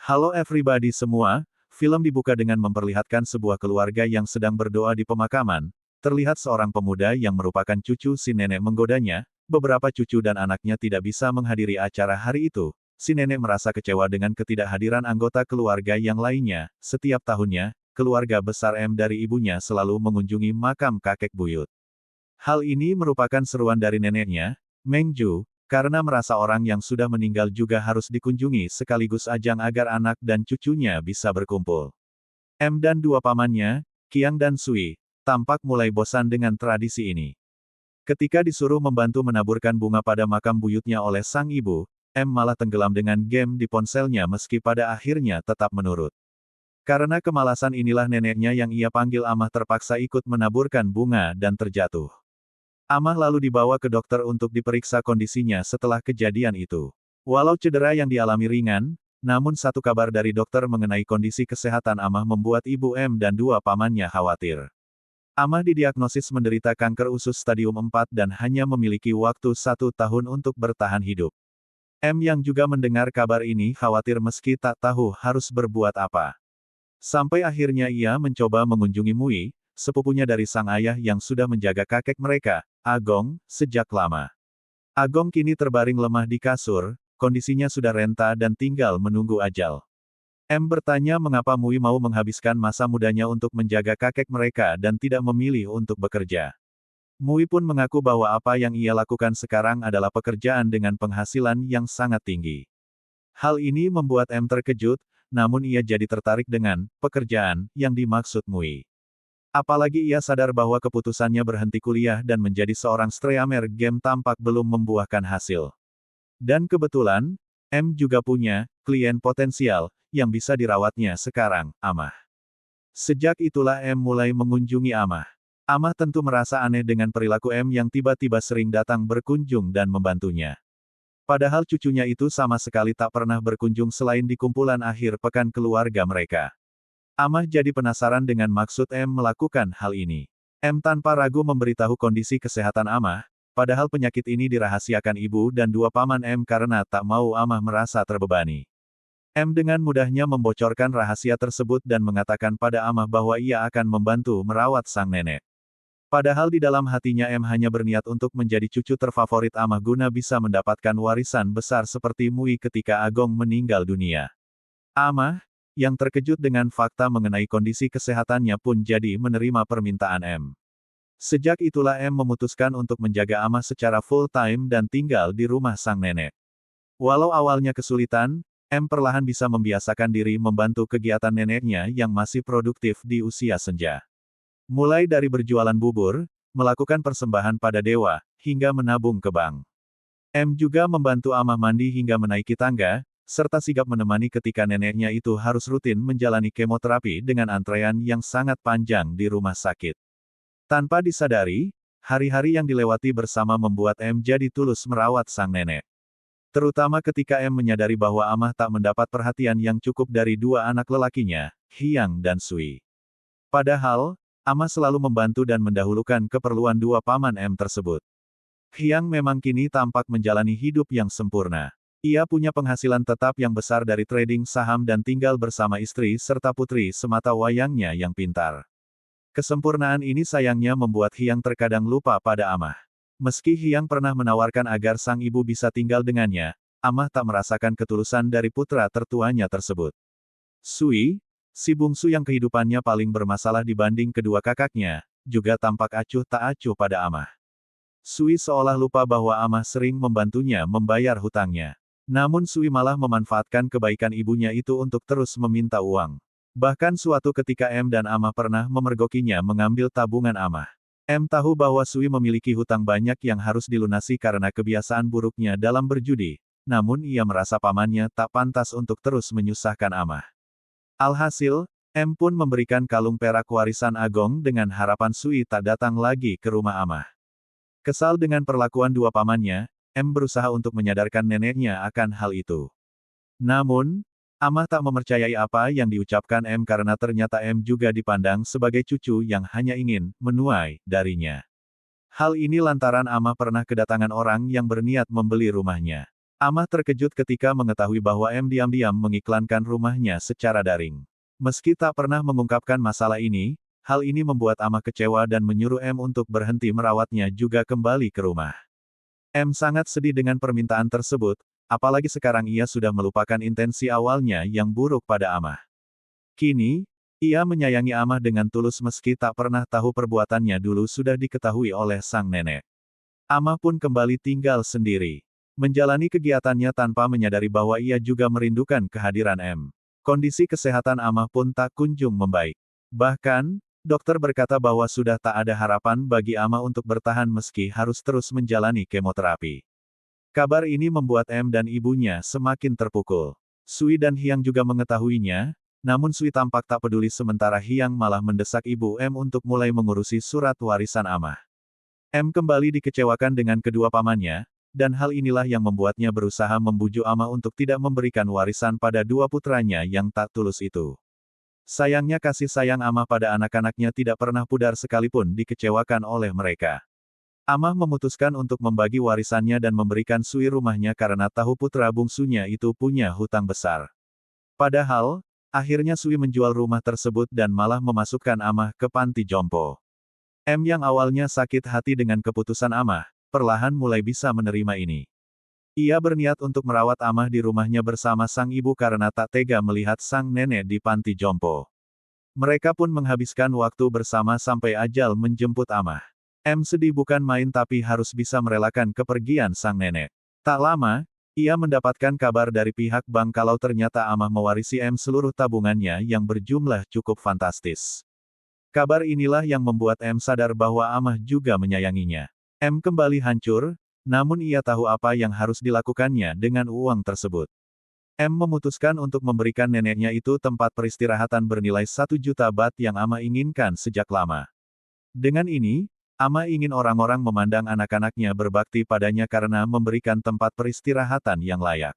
Halo everybody semua, film dibuka dengan memperlihatkan sebuah keluarga yang sedang berdoa di pemakaman. Terlihat seorang pemuda yang merupakan cucu si nenek menggodanya, beberapa cucu dan anaknya tidak bisa menghadiri acara hari itu. Si nenek merasa kecewa dengan ketidakhadiran anggota keluarga yang lainnya. Setiap tahunnya, keluarga besar M dari ibunya selalu mengunjungi makam kakek buyut. Hal ini merupakan seruan dari neneknya, Meng Ju, karena merasa orang yang sudah meninggal juga harus dikunjungi sekaligus ajang agar anak dan cucunya bisa berkumpul. M dan dua pamannya, Qiang dan Sui, tampak mulai bosan dengan tradisi ini. Ketika disuruh membantu menaburkan bunga pada makam buyutnya oleh sang ibu, M malah tenggelam dengan game di ponselnya meski pada akhirnya tetap menurut. Karena kemalasan inilah neneknya yang ia panggil Amah terpaksa ikut menaburkan bunga dan terjatuh. Amah lalu dibawa ke dokter untuk diperiksa kondisinya setelah kejadian itu. Walau cedera yang dialami ringan, namun satu kabar dari dokter mengenai kondisi kesehatan Amah membuat ibu M dan dua pamannya khawatir. Amah didiagnosis menderita kanker usus stadium 4 dan hanya memiliki waktu 1 tahun untuk bertahan hidup. M yang juga mendengar kabar ini khawatir meski tak tahu harus berbuat apa. Sampai akhirnya ia mencoba mengunjungi Mui, sepupunya dari sang ayah yang sudah menjaga kakek mereka, Agong, sejak lama. Agong kini terbaring lemah di kasur, kondisinya sudah renta dan tinggal menunggu ajal. M bertanya mengapa Mui mau menghabiskan masa mudanya untuk menjaga kakek mereka dan tidak memilih untuk bekerja. Mui pun mengaku bahwa apa yang ia lakukan sekarang adalah pekerjaan dengan penghasilan yang sangat tinggi. Hal ini membuat M terkejut, namun ia jadi tertarik dengan pekerjaan yang dimaksud Mui. Apalagi ia sadar bahwa keputusannya berhenti kuliah dan menjadi seorang streamer game tampak belum membuahkan hasil. Dan kebetulan, M juga punya klien potensial yang bisa dirawatnya sekarang, Amah. Sejak itulah M mulai mengunjungi Amah. Amah tentu merasa aneh dengan perilaku M yang tiba-tiba sering datang berkunjung dan membantunya. Padahal cucunya itu sama sekali tak pernah berkunjung selain di kumpulan akhir pekan keluarga mereka. Amah jadi penasaran dengan maksud M melakukan hal ini. M tanpa ragu memberitahu kondisi kesehatan Amah, padahal penyakit ini dirahasiakan ibu dan dua paman M karena tak mau Amah merasa terbebani. M dengan mudahnya membocorkan rahasia tersebut dan mengatakan pada Amah bahwa ia akan membantu merawat sang nenek. Padahal di dalam hatinya M hanya berniat untuk menjadi cucu terfavorit Amah guna bisa mendapatkan warisan besar seperti Mui ketika Agong meninggal dunia. Amah, yang terkejut dengan fakta mengenai kondisi kesehatannya pun jadi menerima permintaan M. Sejak itulah M memutuskan untuk menjaga Amah secara full-time dan tinggal di rumah sang nenek. Walau awalnya kesulitan, M perlahan bisa membiasakan diri membantu kegiatan neneknya yang masih produktif di usia senja. Mulai dari berjualan bubur, melakukan persembahan pada dewa, hingga menabung ke bank. M juga membantu Amah mandi hingga menaiki tangga, serta sigap menemani ketika neneknya itu harus rutin menjalani kemoterapi dengan antrean yang sangat panjang di rumah sakit. Tanpa disadari, hari-hari yang dilewati bersama membuat M jadi tulus merawat sang nenek. Terutama ketika M menyadari bahwa Amah tak mendapat perhatian yang cukup dari dua anak lelakinya, Hyang dan Sui. Padahal, Amah selalu membantu dan mendahulukan keperluan dua paman M tersebut. Hyang memang kini tampak menjalani hidup yang sempurna. Ia punya penghasilan tetap yang besar dari trading saham dan tinggal bersama istri serta putri semata wayangnya yang pintar. Kesempurnaan ini sayangnya membuat Hyang terkadang lupa pada Amah. Meski Hyang pernah menawarkan agar sang ibu bisa tinggal dengannya, Amah tak merasakan ketulusan dari putra tertuanya tersebut. Sui, si bungsu yang kehidupannya paling bermasalah dibanding kedua kakaknya, juga tampak acuh tak acuh pada Amah. Sui seolah lupa bahwa Amah sering membantunya membayar hutangnya. Namun Sui malah memanfaatkan kebaikan ibunya itu untuk terus meminta uang. Bahkan suatu ketika M dan Amah pernah memergokinya mengambil tabungan Amah. M tahu bahwa Sui memiliki hutang banyak yang harus dilunasi karena kebiasaan buruknya dalam berjudi, namun ia merasa pamannya tak pantas untuk terus menyusahkan Amah. Alhasil, M pun memberikan kalung perak warisan Agong dengan harapan Sui tak datang lagi ke rumah Amah. Kesal dengan perlakuan dua pamannya, M berusaha untuk menyadarkan neneknya akan hal itu. Namun, Amah tak mempercayai apa yang diucapkan M karena ternyata M juga dipandang sebagai cucu yang hanya ingin menuai darinya. Hal ini lantaran Amah pernah kedatangan orang yang berniat membeli rumahnya. Amah terkejut ketika mengetahui bahwa M diam-diam mengiklankan rumahnya secara daring. Meski tak pernah mengungkapkan masalah ini, hal ini membuat Amah kecewa dan menyuruh M untuk berhenti merawatnya juga kembali ke rumah. M sangat sedih dengan permintaan tersebut, apalagi sekarang ia sudah melupakan intensi awalnya yang buruk pada Amah. Kini, ia menyayangi Amah dengan tulus meski tak pernah tahu perbuatannya dulu sudah diketahui oleh sang nenek. Amah pun kembali tinggal sendiri. Menjalani kegiatannya tanpa menyadari bahwa ia juga merindukan kehadiran M. Kondisi kesehatan Amah pun tak kunjung membaik. Bahkan, dokter berkata bahwa sudah tak ada harapan bagi Amah untuk bertahan meski harus terus menjalani kemoterapi. Kabar ini membuat M dan ibunya semakin terpukul. Sui dan Hyang juga mengetahuinya, namun Sui tampak tak peduli sementara Hyang malah mendesak ibu M untuk mulai mengurusi surat warisan Amah. M kembali dikecewakan dengan kedua pamannya, dan hal inilah yang membuatnya berusaha membujuk Amah untuk tidak memberikan warisan pada dua putranya yang tak tulus itu. Sayangnya kasih sayang Amah pada anak-anaknya tidak pernah pudar sekalipun dikecewakan oleh mereka. Amah memutuskan untuk membagi warisannya dan memberikan Sui rumahnya karena tahu putra bungsunya itu punya hutang besar. Padahal, akhirnya Sui menjual rumah tersebut dan malah memasukkan Amah ke panti jompo. M yang awalnya sakit hati dengan keputusan Amah, perlahan mulai bisa menerima ini. Ia berniat untuk merawat Amah di rumahnya bersama sang ibu karena tak tega melihat sang nenek di panti jompo. Mereka pun menghabiskan waktu bersama sampai ajal menjemput Amah. M sedih bukan main tapi harus bisa merelakan kepergian sang nenek. Tak lama, ia mendapatkan kabar dari pihak bank kalau ternyata Amah mewarisi M seluruh tabungannya yang berjumlah cukup fantastis. Kabar inilah yang membuat M sadar bahwa Amah juga menyayanginya. M kembali hancur, namun ia tahu apa yang harus dilakukannya dengan uang tersebut. M memutuskan untuk memberikan neneknya itu tempat peristirahatan bernilai 1 juta bat yang Amah inginkan sejak lama. Dengan ini, Amah ingin orang-orang memandang anak-anaknya berbakti padanya karena memberikan tempat peristirahatan yang layak.